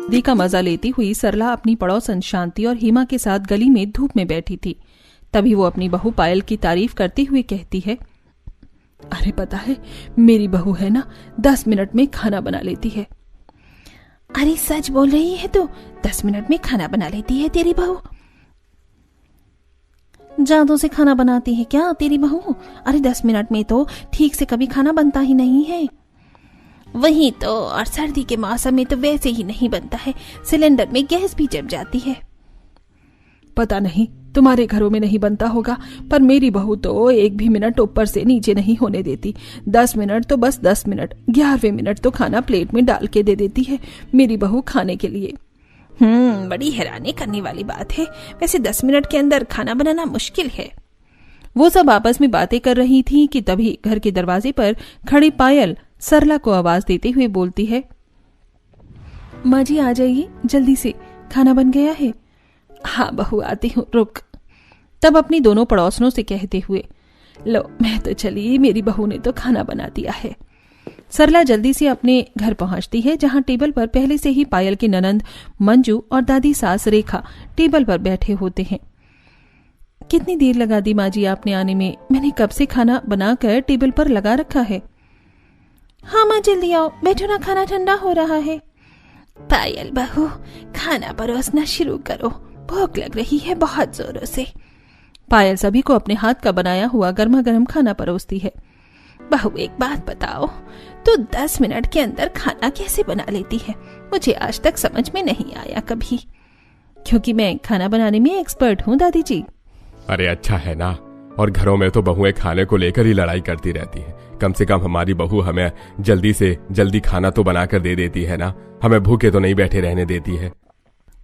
सर्दी का मजा लेती हुई सरला अपनी पड़ोसन शांति और हेमा के साथ गली में धूप में बैठी थी। तभी वो अपनी बहू पायल की तारीफ करते हुए कहती है, अरे पता है मेरी बहू है ना 10 मिनट में खाना बना लेती है। अरे सच बोल रही है तू? 10 मिनट में खाना बना लेती है तेरी बहू? जादू से खाना बनाती है क्या तेरी बहू? अरे 10 मिनट में तो ठीक से कभी खाना बनता ही नहीं है। वही तो, और सर्दी के मौसम में तो वैसे ही नहीं बनता है, सिलेंडर में गैस भी जम जाती है। पता नहीं तुम्हारे घरों में नहीं बनता होगा, पर मेरी बहू तो एक भी मिनट ऊपर से नीचे नहीं होने देती। 10 मिनट तो बस 10 मिनट, 11वें मिनट तो खाना प्लेट में डाल के दे देती है मेरी बहू खाने के लिए। बड़ी हैरानी करने वाली बात है। वैसे 10 मिनट के अंदर खाना बनाना मुश्किल है। वो सब आपस में बातें कर रही थी कि तभी घर के दरवाजे पर खड़ी पायल सरला को आवाज देते हुए बोलती है, माँ जी आ जाइए जल्दी से, खाना बन गया है। हाँ बहू आती हूँ, रुक। तब अपनी दोनों पड़ोसनों से कहते हुए, लो मैं तो चली, मेरी बहू ने तो खाना बना दिया है। सरला जल्दी से अपने घर पहुंचती है, जहां टेबल पर पहले से ही पायल की ननंद मंजू और दादी सास रेखा टेबल पर बैठे होते हैं। कितनी देर लगा दी माँ जी आपने आने में? मैंने कब से खाना बनाकर टेबल पर लगा रखा है। हाँ माँ जल्दी आओ, बैठो ना, खाना ठंडा हो रहा है। पायल बहू खाना परोसना शुरू करो, भूख लग रही है बहुत जोरों से। पायल सभी को अपने हाथ का बनाया हुआ गर्मा गर्म खाना परोसती है। बहू एक बात बताओ, तू 10 मिनट के अंदर खाना कैसे बना लेती है? मुझे आज तक समझ में नहीं आया कभी। क्योंकि मैं खाना बनाने में एक्सपर्ट हूँ दादी जी। अरे अच्छा है ना, और घरों में तो बहुएं खाने को लेकर ही लड़ाई करती रहती हैं। कम से कम हमारी बहू हमें जल्दी से जल्दी खाना तो बनाकर दे देती है ना, हमें भूखे तो नहीं बैठे रहने देती है।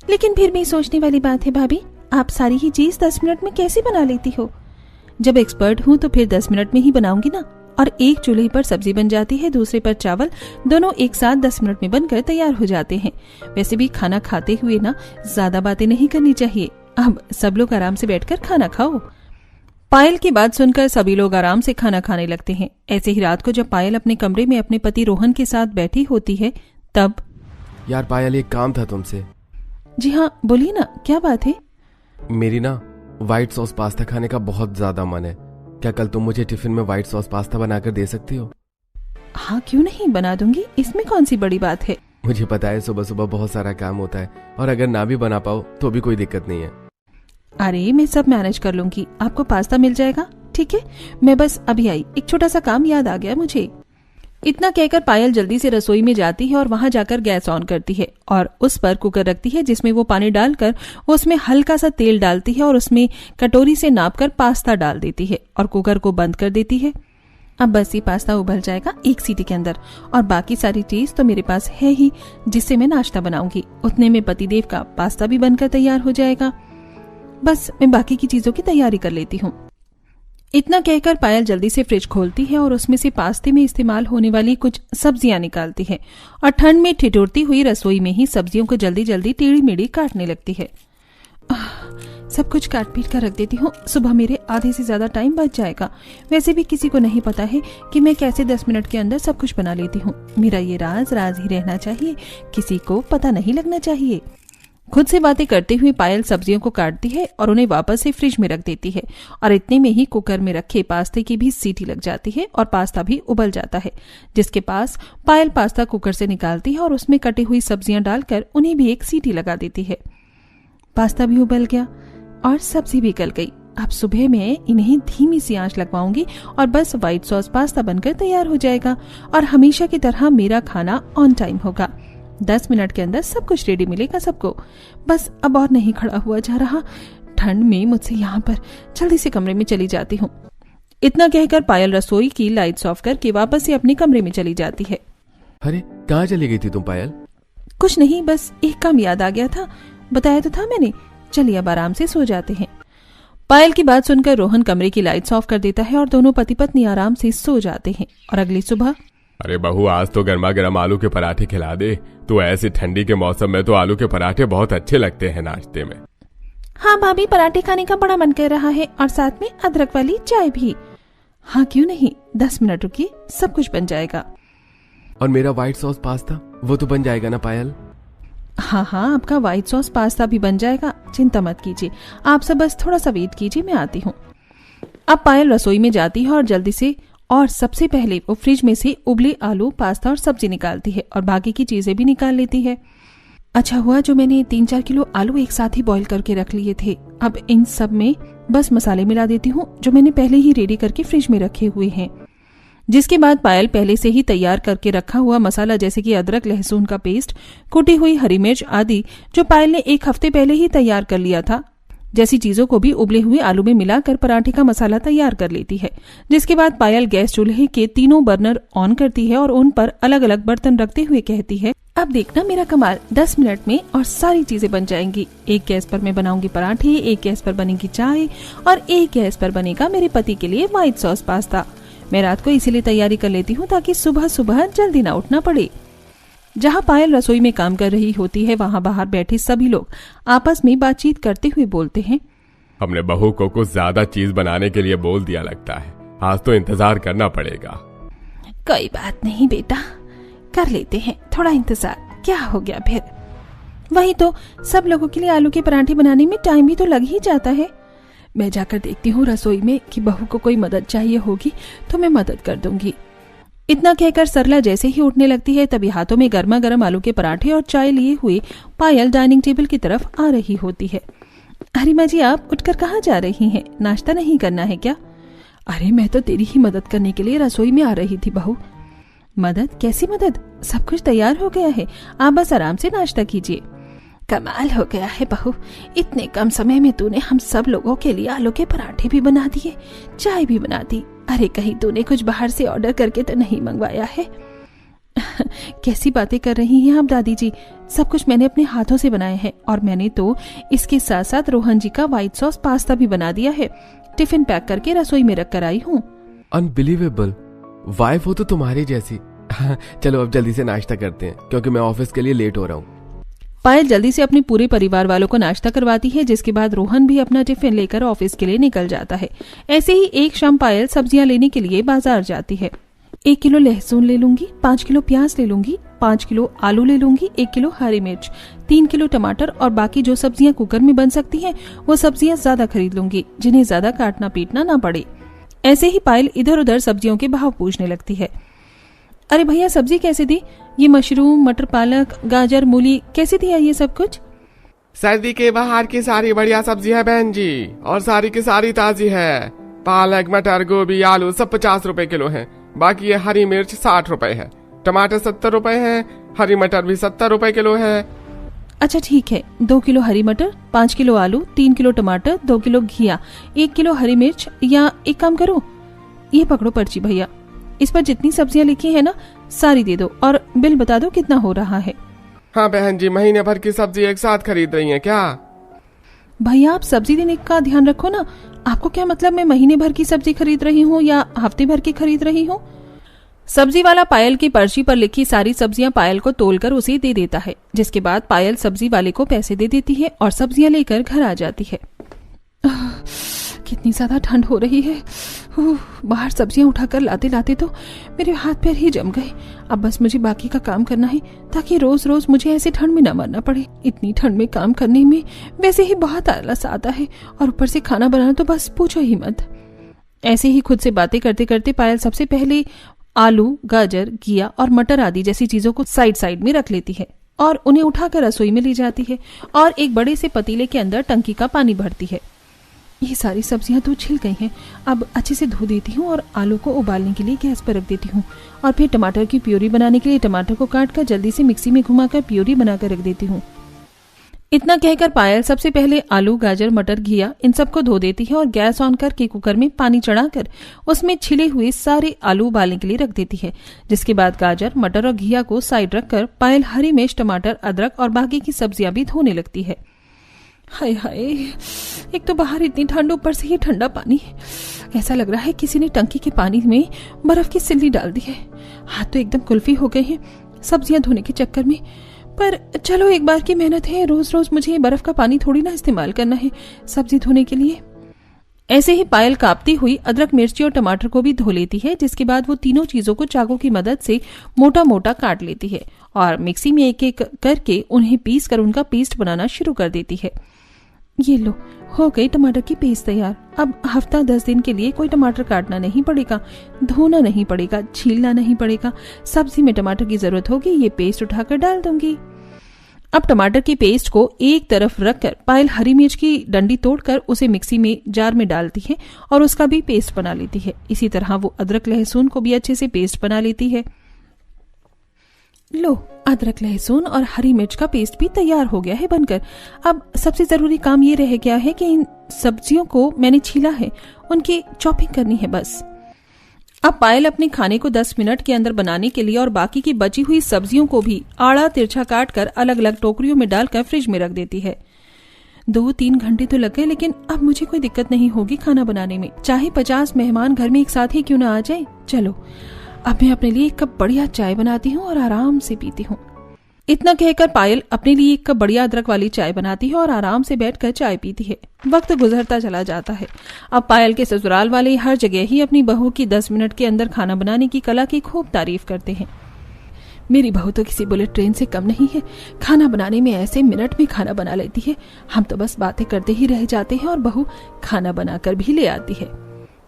लेकिन फिर भी सोचने वाली बात है भाभी, आप सारी ही चीज 10 मिनट में कैसे बना लेती हो? जब एक्सपर्ट हूँ तो फिर 10 मिनट में ही बनाऊंगी ना। और एक चूल्हे पर सब्जी बन जाती है, दूसरे पर चावल, दोनों एक साथ 10 मिनट में बनकर तैयार हो जाते हैं। वैसे भी खाना खाते हुए ना ज्यादा बातें नहीं करनी चाहिए। अब सब लोग आराम से बैठकर खाना खाओ। पायल की बात सुनकर सभी लोग आराम से खाना खाने लगते हैं। ऐसे ही रात को जब पायल अपने कमरे में अपने पति रोहन के साथ बैठी होती है तब, यार पायल एक काम था तुमसे। जी हाँ बोलिए ना, क्या बात है? मेरी ना व्हाइट सॉस पास्ता खाने का बहुत ज्यादा मन है। क्या कल तुम मुझे टिफिन में व्हाइट सॉस पास्ता बनाकर दे सकती हो? हाँ क्यों नहीं, बना दूंगी, इसमें कौन सी बड़ी बात है। मुझे पता है सुबह सुबह बहुत सारा काम होता है, और अगर ना भी बना पाओ तो भी कोई दिक्कत नहीं है। अरे मैं सब मैनेज कर लूंगी, आपको पास्ता मिल जाएगा। ठीक है, मैं बस अभी आई, एक छोटा सा काम याद आ गया मुझे। इतना कहकर पायल जल्दी से रसोई में जाती है और वहां जाकर गैस ऑन करती है और उस पर कुकर रखती है, जिसमें वो पानी डालकर उसमें हल्का सा तेल डालती है और उसमें कटोरी से नापकर पास्ता डाल देती है और कुकर को बंद कर देती है। अब बस ये पास्ता उबल जाएगा एक सीटी के अंदर, और बाकी सारी चीज तो मेरे पास है ही, जिससे मैं नाश्ता बनाऊंगी। उतने में पतिदेव का पास्ता भी बनकर तैयार हो जाएगा। बस मैं बाकी की चीजों की तैयारी कर लेती हूँ। इतना कहकर पायल जल्दी से फ्रिज खोलती है और उसमें से पास्ते में इस्तेमाल होने वाली कुछ सब्जियां निकालती है और ठंड में ठिठुरती हुई रसोई में ही सब्जियों को जल्दी जल्दी टेढ़ी मेढ़ी काटने लगती है। सब कुछ काट पीट कर रख देती हूँ, सुबह मेरे आधे से ज्यादा टाइम बच जाएगा। वैसे भी किसी को नहीं पता है कि मैं कैसे 10 मिनट के अंदर सब कुछ बना लेती हूँ। मेरा ये राज राज ही रहना चाहिए, किसी को पता नहीं लगना चाहिए। खुद से बातें करते हुए पायल सब्जियों को काटती है और उन्हें वापस से फ्रिज में रख देती है और इतने में ही कुकर में रखे पास्ते की भी सीटी लग जाती है और पास्ता भी उबल जाता है, जिसके पास पायल पास्ता कुकर से निकालती है और उसमें कटी हुई सब्जियां डालकर उन्हें भी एक सीटी लगा देती है। पास्ता भी उबल गया और सब्जी भी गल गई। अब सुबह मैं इन्हें धीमी सी आंच लगवाऊंगी और बस व्हाइट सॉस पास्ता बनकर तैयार हो जाएगा और हमेशा की तरह मेरा खाना ऑन टाइम होगा। 10 मिनट के अंदर सब कुछ रेडी मिलेगा सबको। बस अब और नहीं खड़ा हुआ जा रहा, ठंड में मुझसे यहाँ पर, जल्दी से कमरे में चली जाती हूँ। इतना कहकर पायल रसोई की लाइट्स ऑफ करके वापस से अपने कमरे में चली जाती है। अरे कहाँ चली गई थी तुम पायल? कुछ नहीं, बस एक काम याद आ गया था, बताया तो था मैंने। चलिए अब आराम से सो जाते हैं। पायल की बात सुनकर रोहन कमरे की लाइट्स ऑफ कर देता है और दोनों पति पत्नी आराम से सो जाते हैं। और अगली सुबह, अरे बहू आज तो गर्मा गर्म आलू के पराठे खिला दे। तो ऐसे ठंडी के मौसम में तो आलू के पराठे बहुत अच्छे लगते हैं नाश्ते में। हाँ भाभी, पराठे खाने का बड़ा मन कर रहा है और साथ में अदरक वाली चाय भी। हाँ क्यों नहीं, 10 मिनट रुकिए, सब कुछ बन जाएगा। और मेरा व्हाइट सॉस पास्ता वो तो बन जाएगा ना पायल? हाँ हाँ, आपका व्हाइट सॉस पास्ता भी बन जाएगा, चिंता मत कीजिए। आप सब बस थोड़ा सा वेट कीजिए, मैं आती हूँ। अब पायल रसोई में जाती है और जल्दी से और सबसे पहले वो फ्रिज में से उबले आलू, पास्ता और सब्जी निकालती है और बाकी की चीजें भी निकाल लेती है। अच्छा हुआ जो मैंने 3-4 किलो आलू एक साथ ही बॉईल करके रख लिए थे। अब इन सब में बस मसाले मिला देती हूँ जो मैंने पहले ही रेडी करके फ्रिज में रखे हुए हैं। जिसके बाद पायल पहले से ही तैयार करके रखा हुआ मसाला जैसे कि अदरक, लहसुन का पेस्ट, कुटी हुई हरी मिर्च आदि जो पायल ने 1 हफ्ते पहले ही तैयार कर लिया था, जैसी चीजों को भी उबले हुए आलू में मिलाकर पराठे का मसाला तैयार कर लेती है। जिसके बाद पायल गैस चूल्हे के तीनों बर्नर ऑन करती है और उन पर अलग अलग बर्तन रखते हुए कहती है, अब देखना मेरा कमाल, 10 मिनट में और सारी चीजें बन जाएंगी। एक गैस पर मैं बनाऊंगी पराठे, एक गैस पर बनेगी चाय और एक गैस पर बनेगा मेरे पति के लिए व्हाइट सॉस पास्ता। मैं रात को इसीलिए तैयारी कर लेती हूँ ताकि सुबह सुबह जल्दी ना उठना पड़े। जहाँ पायल रसोई में काम कर रही होती है वहाँ बाहर बैठे सभी लोग आपस में बातचीत करते हुए बोलते हैं, हमने बहू को कुछ ज्यादा चीज बनाने के लिए बोल दिया लगता है, आज तो इंतजार करना पड़ेगा। कोई बात नहीं बेटा, कर लेते हैं थोड़ा इंतजार, क्या हो गया फिर। वही तो, सब लोगों के लिए आलू के पराठे बनाने में टाइम भी तो लग ही जाता है। मैं जाकर देखती हूँ रसोई में कि बहू को कोई मदद चाहिए होगी तो मैं मदद कर दूंगी। इतना कहकर सरला जैसे ही उठने लगती है तभी हाथों में गर्मा गर्म आलू के पराठे और चाय लिए हुए पायल डाइनिंग टेबल की तरफ आ रही होती है। अरे माँ जी, आप उठकर कहाँ जा रही हैं? नाश्ता नहीं करना है क्या? अरे मैं तो तेरी ही मदद करने के लिए रसोई में आ रही थी बहू। मदद? कैसी मदद? सब कुछ तैयार हो गया है, आप बस आराम से नाश्ता कीजिए। कमाल हो गया है बहू, इतने कम समय में तूने हम सब लोगों के लिए आलू के पराठे भी बना दिए, चाय भी बना दी। अरे कहीं तूने कुछ बाहर से ऑर्डर करके तो नहीं मंगवाया है? कैसी बातें कर रही हैं आप दादी जी, सब कुछ मैंने अपने हाथों से बनाया है और मैंने तो इसके साथ साथ रोहन जी का व्हाइट सॉस पास्ता भी बना दिया है, टिफिन पैक करके रसोई में रख कर आई हूँ। अनबिलीवेबल, वाइफ हो तो तुम्हारी जैसी। चलो अब जल्दी से नाश्ता करते हैं क्योंकि मैं ऑफिस के लिए लेट हो रहा हूँ। पायल जल्दी से अपने पूरे परिवार वालों को नाश्ता करवाती है, जिसके बाद रोहन भी अपना टिफिन लेकर ऑफिस के लिए निकल जाता है। ऐसे ही एक शाम पायल सब्जियां लेने के लिए बाजार जाती है। 1 किलो लहसुन ले लूंगी, 5 किलो प्याज ले लूंगी, 5 किलो आलू ले लूंगी, 1 किलो हरी मिर्च, 3 किलो टमाटर और बाकी जो सब्जियां कुकर में बन सकती हैं वो सब्जियां ज्यादा खरीद लूंगी जिन्हें ज्यादा काटना पीटना ना पड़े। ऐसे ही पायल इधर उधर सब्जियों के भाव पूछने लगती है। अरे भैया, सब्जी कैसे दी? ये मशरूम, मटर पालक, गाजर, मूली कैसे दिया ये सब कुछ? सर्दी के बाहर की सारी बढ़िया सब्जी है बहन जी, और सारी की सारी ताजी है। पालक, मटर, गोभी, आलू सब 50 रुपए किलो है। बाकी ये हरी मिर्च 60 रुपए है, टमाटर 70 रुपए है, हरी मटर भी 70 रुपए किलो है। अच्छा ठीक है, 2 किलो हरी मटर, 5 किलो आलू, 3 किलो टमाटर, 2 किलो घिया, 1 किलो हरी मिर्च। या एक काम करो, ये पकड़ो पर्ची भैया, इस पर जितनी सब्जियां लिखी है ना सारी दे दो और बिल बता दो कितना हो रहा है। हाँ बहन जी, महीने भर की सब्जी एक साथ खरीद रही हैं क्या? भैया आप सब्जी देने का ध्यान रखो ना। आपको क्या मतलब मैं महीने भर की सब्जी खरीद रही हूँ या हफ्ते भर की खरीद रही हूँ? सब्जी वाला पायल की पर्ची पर लिखी सारी सब्जियां पायल को तोलकर उसे दे देता है, जिसके बाद पायल सब्जी वाले को पैसे दे देती है और सब्जियां लेकर घर आ जाती है। कितनी ज्यादा ठंड हो रही है। बाहर सब्जियां उठाकर लाते लाते तो मेरे हाथ पैर ही जम गए। अब बस मुझे बाकी का काम करना है ताकि रोज रोज मुझे ऐसे ठंड में न मरना पड़े। इतनी ठंड में काम करने में वैसे ही बहुत आलस आता है और ऊपर से खाना बनाना तो बस पूछो ही मत। ऐसे ही खुद से बातें करते करते पायल सबसे पहले आलू, गाजर, घिया और मटर आदि जैसी चीजों को साइड साइड में रख लेती है और उन्हें उठाकर रसोई में ले जाती है और एक बड़े से पतीले के अंदर टंकी का पानी भरती है। ये सारी सब्जियां तो छिल गई हैं, अब अच्छे से धो देती हूँ और आलू को उबालने के लिए गैस पर रख देती हूँ और फिर टमाटर की प्यूरी बनाने के लिए टमाटर को काटकर जल्दी से मिक्सी में घुमाकर प्यूरी बनाकर रख देती हूँ। इतना कहकर पायल सबसे पहले आलू, गाजर, मटर, घिया इन सबको धो देती है और गैस ऑन करके कुकर में पानी चढ़ाकर उसमें छिले हुए सारे आलू उबालने के लिए रख देती है। जिसके बाद गाजर, मटर और घिया को साइड रखकर पायल हरी मिर्च, टमाटर, अदरक और बाकी की सब्जियां भी धोने लगती है। हाय हाय, एक तो बाहर इतनी ठंड, ऊपर से ये ठंडा पानी। ऐसा लग रहा है किसी ने टंकी के पानी में बर्फ की सिल्ली डाल दी है। हाथ तो एकदम कुल्फी हो गए हैं सब्जियां धोने के चक्कर में। पर चलो, एक बार की मेहनत है, रोज रोज मुझे बर्फ का पानी थोड़ी ना इस्तेमाल करना है सब्जी धोने के लिए। ऐसे ही पायल कांपती हुई अदरक, मिर्ची और टमाटर को भी धो लेती है। जिसके बाद वो तीनों चीजों को चाकू की मदद से मोटा मोटा काट लेती है और मिक्सी में एक एक करके उन्हें पीस कर उनका पेस्ट बनाना शुरू कर देती है। ये लो, हो गई टमाटर की पेस्ट तैयार। अब हफ्ता 10 दिन के लिए कोई टमाटर काटना नहीं पड़ेगा, धोना नहीं पड़ेगा, छीलना नहीं पड़ेगा। सब्जी में टमाटर की जरूरत होगी, ये पेस्ट उठाकर डाल दूंगी। अब टमाटर की पेस्ट को एक तरफ रखकर पायल हरी मिर्च की डंडी तोड़कर उसे मिक्सी में जार में डालती है और उसका भी पेस्ट बना लेती है। इसी तरह वो अदरक लहसुन को भी अच्छे से पेस्ट बना लेती है। लो, अदरक लहसुन और हरी मिर्च का पेस्ट भी तैयार हो गया है बनकर। अब सबसे जरूरी काम ये रह गया है कि इन सब्जियों को मैंने छीला है, उनकी चॉपिंग करनी है बस। अब पायल अपने खाने को 10 मिनट के अंदर बनाने के लिए और बाकी की बची हुई सब्जियों को भी आड़ा तिरछा काट कर अलग अलग टोकरियों में डालकर फ्रिज में रख देती है। 2-3 घंटे तो लग गए, लेकिन अब मुझे कोई दिक्कत नहीं होगी खाना बनाने में, चाहे 50 मेहमान घर में एक साथ ही क्यों ना आ जाए। चलो, अब मैं अपने लिए एक कप बढ़िया चाय बनाती हूँ और आराम से पीती हूँ। इतना कहकर पायल अपने लिए एक कप बढ़िया अदरक वाली चाय बनाती है और आराम से बैठकर चाय पीती है। वक्त गुजरता चला जाता है। अब पायल के ससुराल वाले हर जगह ही अपनी बहू की 10 मिनट के अंदर खाना बनाने की कला की खूब तारीफ करते हैं। मेरी बहू तो किसी बुलेट ट्रेन से कम नहीं है, खाना बनाने में ऐसे मिनट में खाना बना लेती है। हम तो बस बातें करते ही रह जाते हैं और बहू खाना बनाकर भी ले आती है।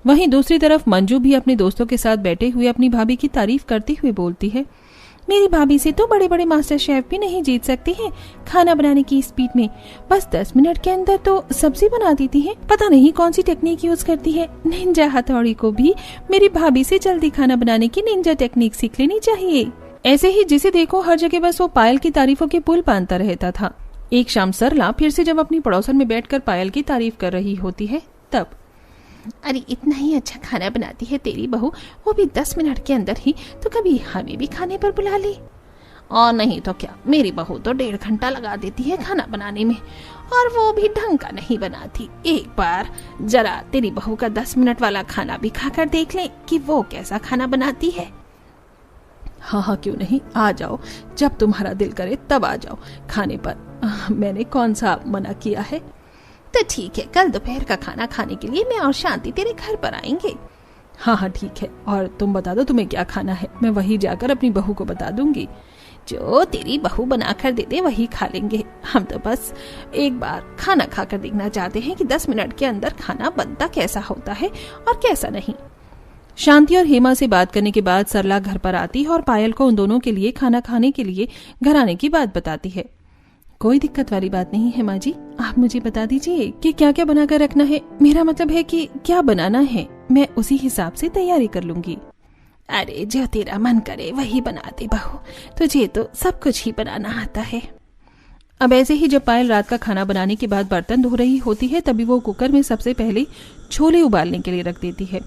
वहीं दूसरी तरफ मंजू भी अपने दोस्तों के साथ बैठे हुए अपनी भाभी की तारीफ करते हुए बोलती है, मेरी भाभी से तो बड़े बड़े मास्टर शेफ भी नहीं जीत सकती हैं खाना बनाने की स्पीड में। बस 10 मिनट के अंदर तो सब्जी बना देती है। पता नहीं कौन सी टेक्निक यूज करती है। निंजा हथौड़ी को भी मेरी भाभी से जल्दी खाना बनाने की निंजा टेक्निक सीख लेनी चाहिए। ऐसे ही जिसे देखो हर जगह बस वो पायल की तारीफों के पुल बांधता रहता था। एक शाम सरला फिर से जब अपनी पड़ोसन में बैठकर पायल की तारीफ कर रही होती है तब, अरे इतना ही अच्छा खाना बनाती है तेरी बहू, वो भी 10 मिनट के अंदर ही, तो कभी हमें भी खाने पर बुला ले। और नहीं तो क्या, मेरी बहू तो 1.5 घंटा लगा देती है खाना बनाने में, और वो भी ढंग का नहीं बनाती। एक बार जरा तेरी बहू का 10 मिनट वाला खाना भी खाकर देख ले कि वो कैसा खाना बनाती है। हाँ हाँ, क्यों नहीं, आ जाओ, जब तुम्हारा दिल करे तब आ जाओ खाने पर। मैंने कौन सा मना किया है। तो ठीक है, कल दोपहर का खाना खाने के लिए मैं और शांति तेरे घर पर आएंगे। हाँ हाँ ठीक है, और तुम बता दो तुम्हें क्या खाना है, मैं वही जाकर अपनी बहू को बता दूंगी। जो तेरी बहू बनाकर दे दे वही खा लेंगे। हम तो बस एक बार खाना खाकर देखना चाहते हैं कि 10 मिनट के अंदर खाना बनता कैसा होता है और कैसा नहीं। शांति और हेमा से बात करने के बाद सरला घर पर आती है और पायल को उन दोनों के लिए खाना खाने के लिए घर आने की बात बताती है। कोई दिक्कत वाली बात नहीं है माँ जी, आप मुझे बता दीजिए कि क्या क्या बनाकर रखना है। मेरा मतलब है कि क्या बनाना है, मैं उसी हिसाब से तैयारी कर लूंगी। अरे जो तेरा मन करे वही बना दे बहू, तुझे तो सब कुछ ही बनाना आता है। अब ऐसे ही जब पायल रात का खाना बनाने के बाद बर्तन धो रही होती है तभी वो कुकर में सबसे पहले छोले उबालने के लिए रख देती है।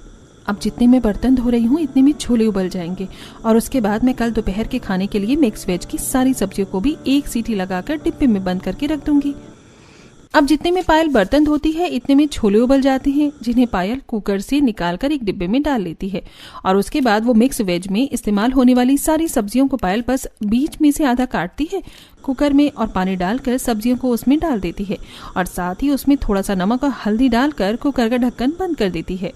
अब जितने मैं बर्तन धो रही हूँ इतने में छोले उबल जाएंगे और उसके बाद मैं कल दोपहर के खाने के लिए मिक्स वेज की सारी सब्जियों को भी एक सीटी लगाकर डिब्बे में बंद करके रख दूंगी। अब जितने में पायल बर्तन धोती है इतने में छोले उबल जाते हैं, जिन्हें पायल कुकर से निकालकर एक डिब्बे में डाल लेती है और उसके बाद वो मिक्स वेज में इस्तेमाल होने वाली सारी सब्जियों को पायल बस बीच में से आधा काटती है कुकर में और पानी डालकर सब्जियों को उसमें डाल देती है और साथ ही उसमें थोड़ा सा नमक और हल्दी डालकर कुकर का ढक्कन बंद कर देती है।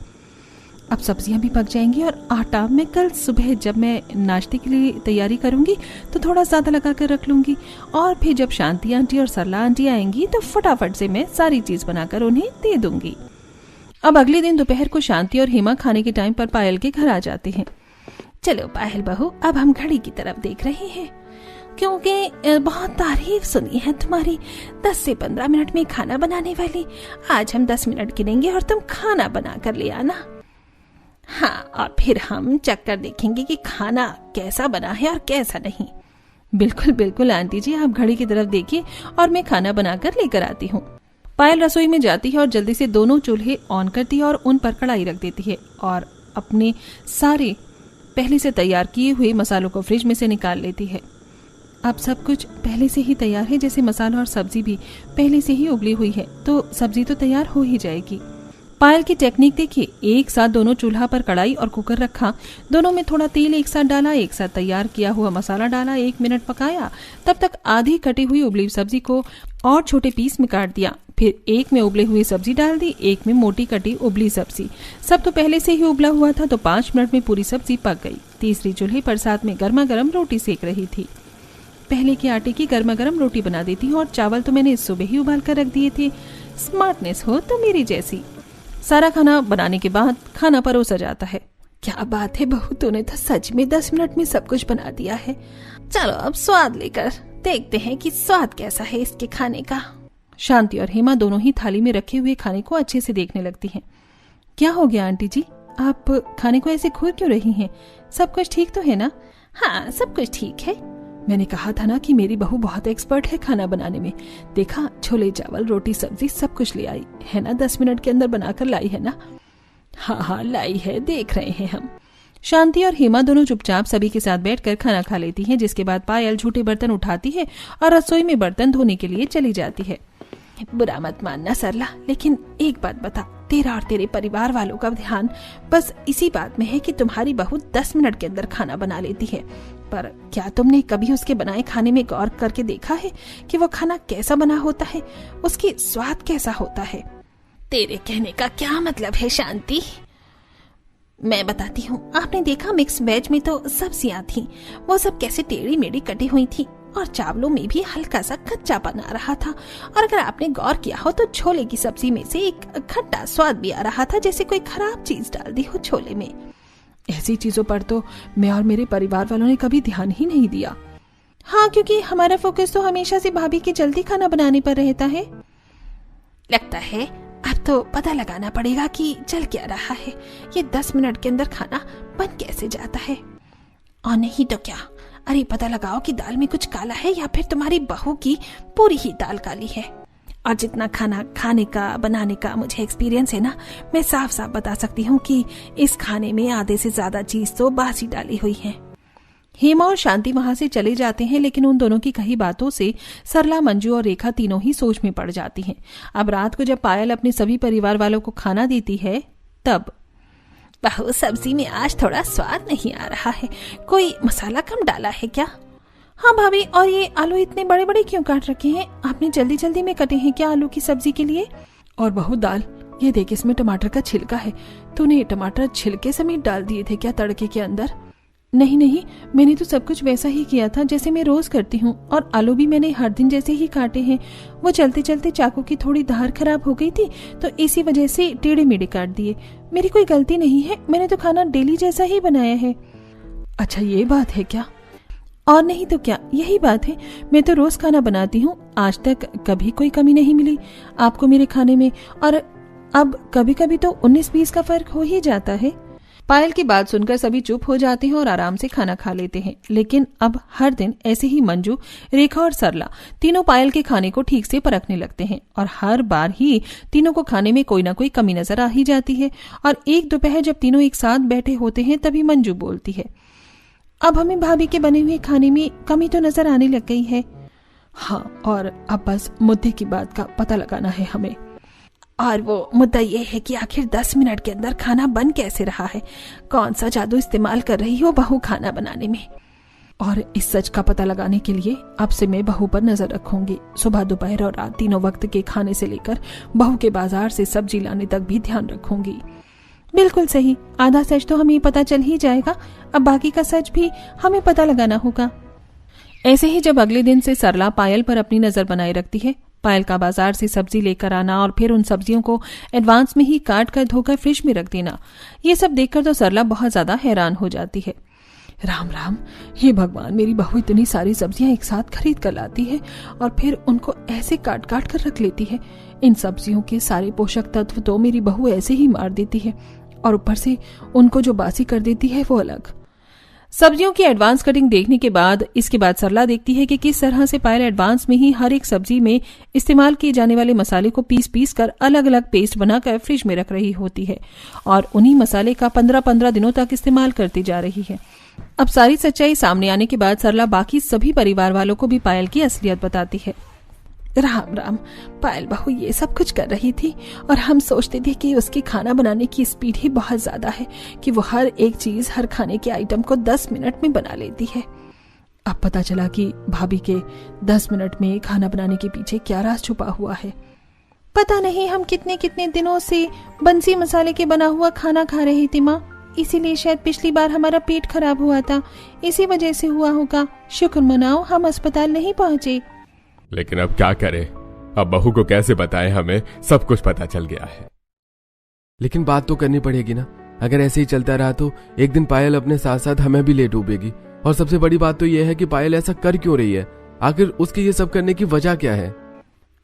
अब सब्जियां भी पक जाएंगी और आटा मैं कल सुबह जब मैं नाश्ते के लिए तैयारी करूंगी तो थोड़ा ज्यादा लगा कर रख लूंगी और फिर जब शांति आंटी और सरला आंटी आएंगी तो फटाफट से मैं सारी चीज बनाकर उन्हें दे दूंगी। अब अगले दिन दोपहर को शांति और हेमा खाने के टाइम पर पायल के घर आ जाते हैं। चलो पायल बहू, अब हम घड़ी की तरफ देख रहे हैं क्योंकि बहुत तारीफ सुनी है तुम्हारी 10 से 15 मिनट में खाना बनाने वाली। आज हम 10 मिनट गिनेंगे और तुम खाना बना कर ले आना। हाँ, और फिर हम चक्कर देखेंगे कि खाना कैसा बना है और कैसा नहीं। बिल्कुल बिल्कुल आंटी जी, आप घड़ी की तरफ देखिए और मैं खाना बनाकर लेकर आती हूँ। पायल रसोई में जाती है और जल्दी से दोनों चूल्हे ऑन करती है और उन पर कढ़ाई रख देती है और अपने सारे पहले से तैयार किए हुए मसालों को फ्रिज में से निकाल लेती है। अब सब कुछ पहले से ही तैयार है, जैसे मसाला और सब्जी भी पहले से ही उबली हुई है तो सब्जी तो तैयार हो ही जाएगी। पायल की टेक्निक देखिए, एक साथ दोनों चूल्हा पर कढ़ाई और कुकर रखा, दोनों में थोड़ा तेल एक साथ डाला, एक साथ तैयार किया हुआ मसाला डाला, 1 मिनट पकाया, तब तक आधी कटी हुई उबली सब्जी को और छोटे पीस में काट दिया, फिर एक में उबले हुई सब्जी डाल दी, एक में मोटी कटी उबली सब्जी। सब तो पहले से ही उबला हुआ था तो 5 मिनट में पूरी सब्जी पक गई। तीसरी चूल्हे पर साथ में गर्मा गर्म रोटी सेक रही थी। पहले के आटे की गर्मा गर्म रोटी बना देती हूँ और चावल तो मैंने सुबह ही उबाल कर रख दिए थे। स्मार्टनेस हो तो मेरी जैसी। सारा खाना बनाने के बाद खाना परोसा जाता है। क्या बात है बहू, तूने तो सच में 10 मिनट में सब कुछ बना दिया है। चलो अब स्वाद लेकर देखते हैं कि स्वाद कैसा है इसके खाने का। शांति और हेमा दोनों ही थाली में रखे हुए खाने को अच्छे से देखने लगती हैं। क्या हो गया आंटी जी, आप खाने को ऐसे घूर क्यों रही हैं? सब कुछ ठीक तो है ना? हाँ, सब कुछ ठीक है। मैंने कहा था ना कि मेरी बहू बहुत एक्सपर्ट है खाना बनाने में। देखा, छोले चावल रोटी सब्जी सब कुछ ले आई है ना, 10 मिनट के अंदर बनाकर लाई है ना? हाँ लाई है, देख रहे हैं हम। शांति और हेमा दोनों चुपचाप सभी के साथ बैठकर खाना खा लेती हैं, जिसके बाद पायल झूठे बर्तन उठाती है और रसोई में बर्तन धोने के लिए चली जाती है। बुरा मत मानना सरला, लेकिन एक बात बता, तेरा और तेरे परिवार वालों का ध्यान बस इसी बात में है कि तुम्हारी बहू 10 मिनट के अंदर खाना बना लेती है, पर क्या तुमने कभी उसके बनाए खाने में गौर करके देखा है कि वो खाना कैसा बना होता है, उसकी स्वाद कैसा होता है? तेरे कहने का क्या मतलब है शांति? मैं बताती हूँ। आपने देखा मिक्स वेज में तो सब्जियां थी, वो सब कैसे टेढ़ी मेढ़ी कटी हुई थी और चावलों में भी हल्का सा कच्चापन आ रहा था। और अगर आपने गौर किया हो तो छोले की सब्जी में से एक खट्टा स्वाद भी आ रहा था, जैसे कोई खराब चीज डाल दी हो छोले में। ऐसी चीजों पर तो मैं और मेरे परिवार वालों ने कभी ध्यान ही नहीं दिया। हाँ, क्योंकि हमारा फोकस तो हमेशा से भाभी के जल्दी खाना बनाने पर रहता है। लगता है अब तो पता लगाना पड़ेगा कि चल क्या रहा है, ये 10 मिनट के अंदर खाना बन कैसे जाता है। और नहीं तो क्या, अरे पता लगाओ कि दाल में कुछ काला है या फिर तुम्हारी बहू की पूरी ही दाल काली है। और जितना खाना खाने का बनाने का मुझे एक्सपीरियंस है ना, मैं साफ साफ बता सकती हूँ कि इस खाने में आधे से ज्यादा चीज तो बासी डाली हुई है। हेमा और शांति वहां से चले जाते हैं, लेकिन उन दोनों की कही बातों से सरला, मंजू और रेखा तीनों ही सोच में पड़ जाती हैं। अब रात को जब पायल अपने सभी परिवार वालों को खाना देती है तब, बहू सब्जी में आज थोड़ा स्वाद नहीं आ रहा है, कोई मसाला कम डाला है क्या? हाँ भाभी, और ये आलू इतने बड़े बड़े क्यों काट रखे हैं? आपने जल्दी जल्दी में कटे हैं क्या आलू की सब्जी के लिए? और बहू दाल, ये देख इसमें टमाटर का छिलका है, तूने टमाटर छिलके समेत डाल दिए थे क्या तड़के के अंदर? नहीं नहीं, मैंने तो सब कुछ वैसा ही किया था जैसे मैं रोज करती हूँ, और आलू भी मैंने हर दिन जैसे ही काटे हैं। वो चलते चलते चाकू की थोड़ी धार खराब हो गई थी तो इसी वजह से टेढ़े मेढ़े काट दिए। मेरी कोई गलती नहीं है, मैंने तो खाना डेली जैसा ही बनाया है। अच्छा ये बात है क्या? और नहीं तो क्या, यही बात है। मैं तो रोज खाना बनाती हूँ, आज तक कभी कोई कमी नहीं मिली आपको मेरे खाने में, और अब कभी कभी तो 19-20 का फर्क हो ही जाता है। पायल की बात सुनकर सभी चुप हो जाते हैं और आराम से खाना खा लेते हैं। लेकिन अब हर दिन ऐसे ही मंजू, रेखा और सरला तीनों पायल के खाने को ठीक से परखने लगते हैं, और हर बार ही तीनों को खाने में कोई ना कोई कमी नजर आ ही जाती है। और एक दोपहर जब तीनों एक साथ बैठे होते हैं तभी मंजू बोलती है, अब हमें भाभी के बने हुए खाने में कमी तो नजर आने लग गई है। हाँ, और अब बस मुद्दे की बात का पता लगाना है हमें। और वो मुद्दा ये है कि आखिर 10 मिनट के अंदर खाना बन कैसे रहा है? कौन सा जादू इस्तेमाल कर रही हो बहू खाना बनाने में? और इस सच का पता लगाने के लिए अब से मैं बहू पर नजर रखूंगी। सुबह, दोपहर और रात तीनों वक्त के खाने से लेकर बहू के बाजार से सब्जी लाने तक भी ध्यान रखूंगी। बिल्कुल सही, आधा सच तो हमें पता चल ही जाएगा, अब बाकी का सच भी हमें पता लगाना होगा। ऐसे ही जब अगले दिन से सरला पायल पर अपनी नजर बनाए रखती है, पायल का बाजार से सब्जी लेकर आना और फिर उन सब्जियों को एडवांस में ही काट कर धोकर फ्रिज में रख देना, ये सब देखकर तो सरला बहुत ज्यादा हैरान हो जाती है। राम राम, हे भगवान, मेरी बहू इतनी सारी सब्जियां एक साथ खरीद कर लाती है और फिर उनको ऐसे काट काट कर रख लेती है। इन सब्जियों के सारे पोषक तत्व तो मेरी बहू ऐसे ही मार देती है, और ऊपर से उनको जो बासी कर देती है वो अलग। सब्जियों की एडवांस कटिंग देखने के बाद इसके बाद सरला देखती है कि किस तरह से पायल एडवांस में ही हर एक सब्जी में इस्तेमाल किए जाने वाले मसाले को पीस पीस कर अलग अलग पेस्ट बनाकर फ्रिज में रख रही होती है, और उन्हीं मसाले का 15-15 दिनों तक इस्तेमाल करती जा रही है। अब सारी सच्चाई सामने आने के बाद सरला बाकी सभी परिवार वालों को भी पायल की असलियत बताती है। राम राम, पायल बहू ये सब कुछ कर रही थी और हम सोचते थे कि उसकी खाना बनाने की स्पीड ही बहुत ज्यादा है कि वो हर एक चीज, हर खाने के आइटम को 10 मिनट में बना लेती है। अब पता चला कि भाभी के 10 मिनट में खाना बनाने के पीछे क्या राज छुपा हुआ है। पता नहीं हम कितने कितने दिनों से बंसी मसाले के बना हुआ खाना खा रही थी माँ, इसीलिए शायद पिछली बार हमारा पेट खराब हुआ था, इसी वजह से हुआ होगा। शुक्र मनाओ हम अस्पताल नहीं पहुंचे। लेकिन अब क्या करें, अब बहू को कैसे बताएं, हमें सब कुछ पता चल गया है। लेकिन बात तो करनी पड़ेगी ना, अगर ऐसे ही चलता रहा तो एक दिन पायल अपने साथ साथ हमें भी ले डूबेगी। और सबसे बड़ी बात तो यह है कि पायल ऐसा कर क्यों रही है, आखिर उसके ये सब करने की वजह क्या है?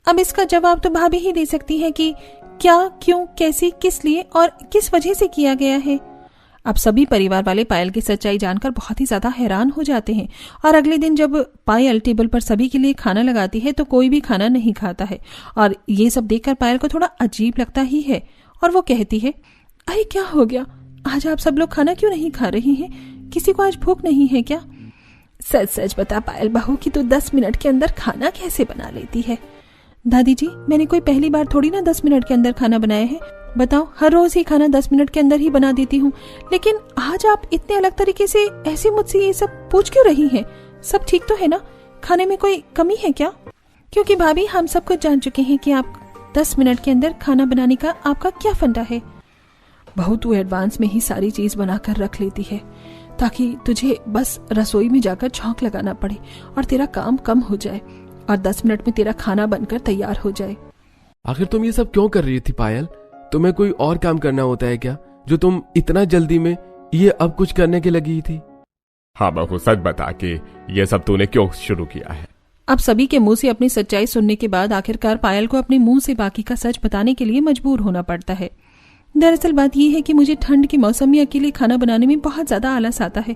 अब इसका जवाब तो भाभी ही दे सकती है कि क्या, क्यों, कैसे, किस लिए और किस वजह से किया गया है। अब सभी परिवार वाले पायल की सच्चाई जानकर बहुत ही ज्यादा हैरान हो जाते हैं और अगले दिन जब पायल टेबल पर सभी के लिए खाना लगाती है तो कोई भी खाना नहीं खाता है। और ये सब देखकर पायल को थोड़ा अजीब लगता ही है और वो कहती है, अरे क्या हो गया, आज आप सब लोग खाना क्यों नहीं खा रही हैं? किसी को आज भूख नहीं है क्या? सच सच बता पायल बहू कि तू 10 मिनट के अंदर खाना कैसे बना लेती है? दादी जी, मैंने कोई पहली बार थोड़ी ना 10 मिनट के अंदर खाना बनाया है। बताओ, हर रोज ही खाना 10 मिनट के अंदर ही बना देती हूँ, लेकिन आज आप इतने अलग तरीके से ऐसे मुझसे ये सब पूछ क्यों रही हैं? सब ठीक तो है ना? खाने में कोई कमी है क्या? क्योंकि भाभी हम सब कुछ जान चुके हैं कि आप 10 मिनट के अंदर खाना बनाने का आपका क्या फंडा है। बहू, तू एडवांस में ही सारी चीज बनाकर रख लेती है ताकि तुझे बस रसोई में जाकर झोंक लगाना पड़े और तेरा काम कम हो जाए और 10 मिनट में तेरा खाना बनकर तैयार हो जाए। आखिर तुम ये सब क्यों कर रही थी पायल? तुम्हें कोई और काम करना होता है क्या, जो तुम इतना जल्दी में ये अब कुछ करने के लगी थी? हाँ बहू, सच बता के ये सब तूने क्यों शुरू किया है? अब सभी के मुंह से अपनी सच्चाई सुनने के बाद आखिरकार पायल को अपने मुंह से बाकी का सच बताने के लिए मजबूर होना पड़ता है। दरअसल बात यह है कि मुझे ठंड के मौसम में अकेले खाना बनाने में बहुत ज्यादा आलस आता है।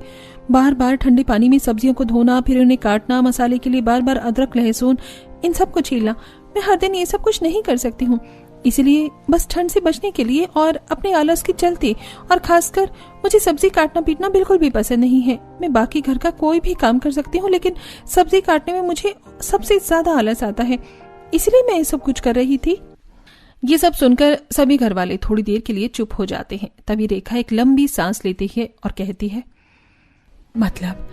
बार बार ठंडे पानी में सब्जियों को धोना, फिर उन्हें काटना, मसाले के लिए बार बार अदरक लहसुन इन सब को छीलना, मैं हर दिन ये सब कुछ नहीं कर सकती हूँ। इसलिए बस ठंड से बचने के लिए और अपने आलस के चलते, और खासकर मुझे सब्जी काटना पीटना बिल्कुल भी पसंद नहीं है। मैं बाकी घर का कोई भी काम कर सकती हूँ, लेकिन सब्जी काटने में मुझे सबसे ज्यादा आलस आता है, इसलिए मैं ये सब कुछ कर रही थी। ये सब सुनकर सभी घर वाले थोड़ी देर के लिए चुप हो जाते हैं। तभी रेखा एक लंबी सांस लेती है और कहती है, मतलब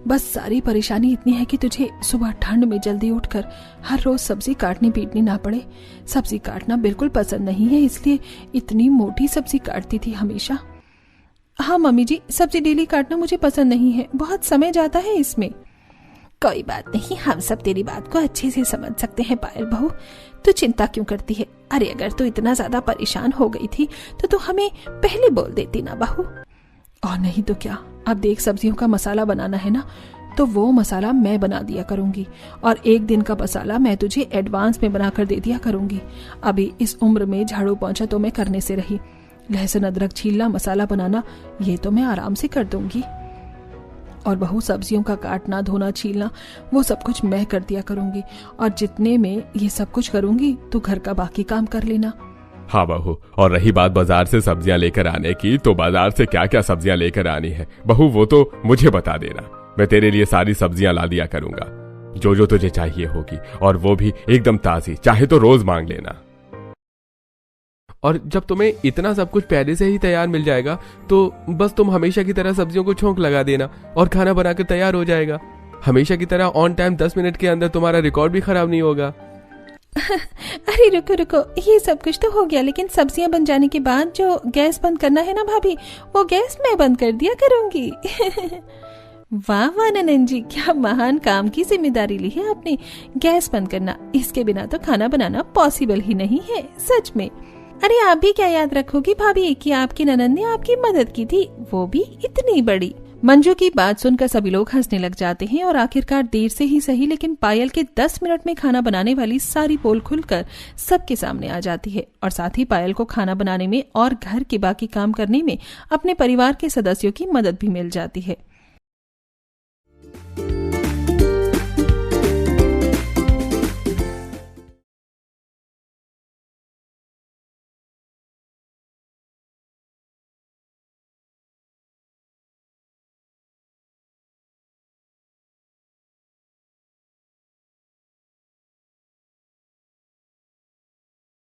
बस सारी परेशानी इतनी है कि तुझे सुबह ठंड में जल्दी उठकर हर रोज सब्जी काटनी पीटनी ना पड़े। सब्जी काटना बिल्कुल पसंद नहीं है, इसलिए इतनी मोटी सब्जी काटती थी हमेशा। हाँ मम्मी जी, सब्जी डेली काटना मुझे पसंद नहीं है, बहुत समय जाता है इसमें। कोई बात नहीं, हम सब तेरी बात को अच्छे से समझ सकते हैं पायल बहू, तू चिंता क्यों करती है? अरे अगर तू इतना ज्यादा परेशान हो गई थी तो तू हमें पहले बोल देती ना बहू। और नहीं तो क्या, अब देख सब्जियों का मसाला बनाना है ना, तो वो मसाला मैं बना दिया करूंगी और एक दिन का मसाला मैं तुझे एडवांस में बनाकर दे दिया करूंगी। अभी इस उम्र में झाड़ू पोंछा तो मैं करने से रही, लहसुन अदरक छीलना, मसाला बनाना ये तो मैं आराम से कर दूंगी। और बहू, सब्जियों का काटना, धोना, छीलना वो सब कुछ मैं कर दिया करूंगी, और जितने में ये सब कुछ करूंगी तू घर का बाकी काम कर लेना। हाँ बहू, और रही बात बाजार से सब्जियां लेकर आने की, तो बाजार से क्या क्या सब्जियां लेकर आनी है बहू वो तो मुझे बता देना, मैं तेरे लिए सारी सब्जियां ला दिया करूंगा, जो जो तुझे चाहिए होगी, और वो भी एकदम ताजी, चाहे तो रोज मांग लेना। और जब तुम्हें इतना सब कुछ पहले से ही तैयार मिल जाएगा तो बस तुम हमेशा की तरह सब्जियों को छोंक लगा देना और खाना बनाकर तैयार हो जाएगा। हमेशा की तरह ऑन टाइम 10 मिनट के अंदर तुम्हारा रिकॉर्ड भी खराब नहीं होगा। अरे रुको रुको, ये सब कुछ तो हो गया, लेकिन सब्जियां बन जाने के बाद जो गैस बंद करना है ना भाभी, वो गैस मैं बंद कर दिया करूंगी। वाह वाह ननन जी, क्या महान काम की जिम्मेदारी ली है आपने, गैस बंद करना। इसके बिना तो खाना बनाना पॉसिबल ही नहीं है, सच में। अरे आप भी क्या याद रखोगी भाभी कि आपकी ननन ने आपकी मदद की थी, वो भी इतनी बड़ी। मंजू की बात सुनकर सभी लोग हंसने लग जाते हैं और आखिरकार देर से ही सही, लेकिन पायल के 10 मिनट में खाना बनाने वाली सारी पोल खुलकर सबके सामने आ जाती है, और साथ ही पायल को खाना बनाने में और घर के बाकी काम करने में अपने परिवार के सदस्यों की मदद भी मिल जाती है।